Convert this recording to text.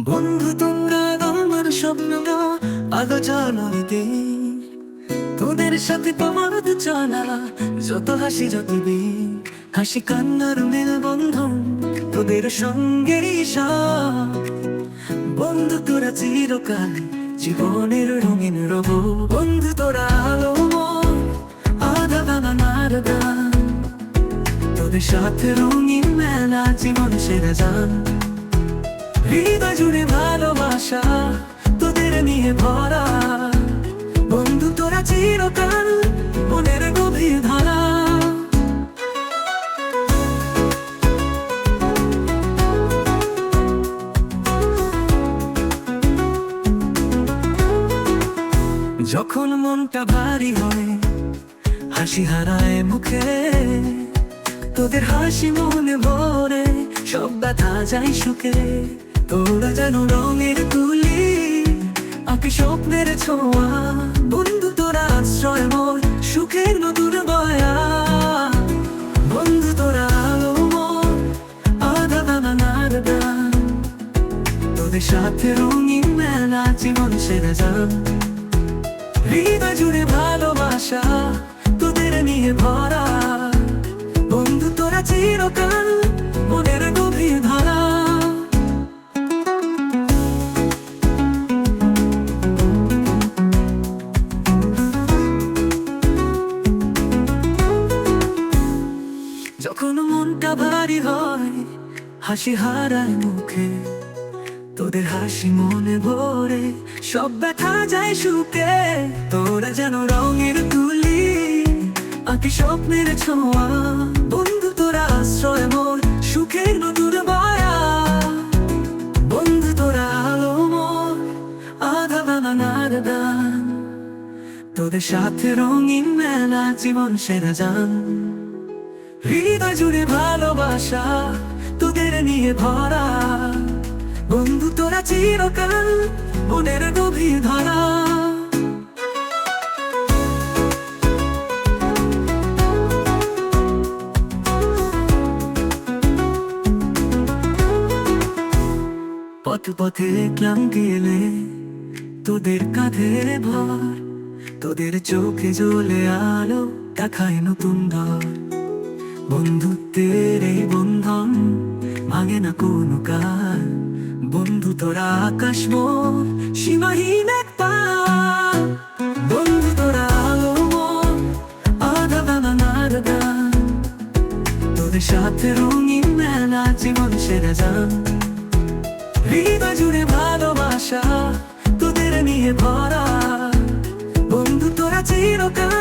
বন্ধু তোমরা আমার স্বপ্ন আলো জানাইতে তোদের সাথে তোমার চলা যত হাসি যত দিন হাসি কান্নার মেল বন্ধন তোদের সঙ্গে বন্ধু তোরা চিরকাল জীবনের রঙিন রব বন্ধু তোরা আলো আধা বানানার গান তোদের সাথে রঙিন মেলা জীবন সেরা যান হৃদয় জুড়ে ভালোবাসা তোদের নিয়ে ভরা বন্ধু তোরা চিরকাল মনের গভীর ধারা যখন মনটা ভারী হয় হাসি হারায় মুখে তোদের হাসি মনে ভরে সব ব্যথা যায় সুখে তোরা যেন রঙের তুলি আঁকি স্বপ্নের ছোঁয়া বন্ধু তোরা আশ্রয় মোর সুখের নতুন বয়া বন্ধু তোরা আলো মোর আধা বানানার গান তোদের সাথে রঙিন মেলা জীবন সেরা যান হৃদয় জুড়ে ভালোবাসা তোদের নিয়ে ভরা বন্ধু তোরা চিরকাল মনের গভীর ধারা যখন মনটা ভারী হয় হাসি হারায় মুখে তোদের হাসি মনে ভরে সব ব্যথা যায় সুখে তোরা যেন রঙের তুলি আঁকি স্বপ্নের ছোঁয়া বন্ধু তোরা আশ্রয় মোর সুখের নতুন বয়া বন্ধু তোরা আলো মোর আধা বানানার দান তোদের সাথে রঙিন মেলা জীবন সেরা যান হৃদয় জুড়ে ভালোবাসা তোদের নিয়ে ভরা বন্ধু তোরা চিরকাল মনের গভীর ধারা পথ পথে ক্লান্তি এলে তোদের কাঁধের ভর তোদের চোখে জ্বলে আলো দেখায় নতুন ধর বন্ধুত্বের এই বন্ধন ভাঙে না কোনো কাল বন্ধু তোরা আকাশ মোর সীমাহীন এক পার বন্ধু তোরা আলো মোর আধা বানানার গান তোদের সাথে রঙিন মেলা জীবন সেরা যান হৃদয় জুড়ে ভালোবাসা তোদের নিয়ে ভরা বন্ধু তোরা চিরকাল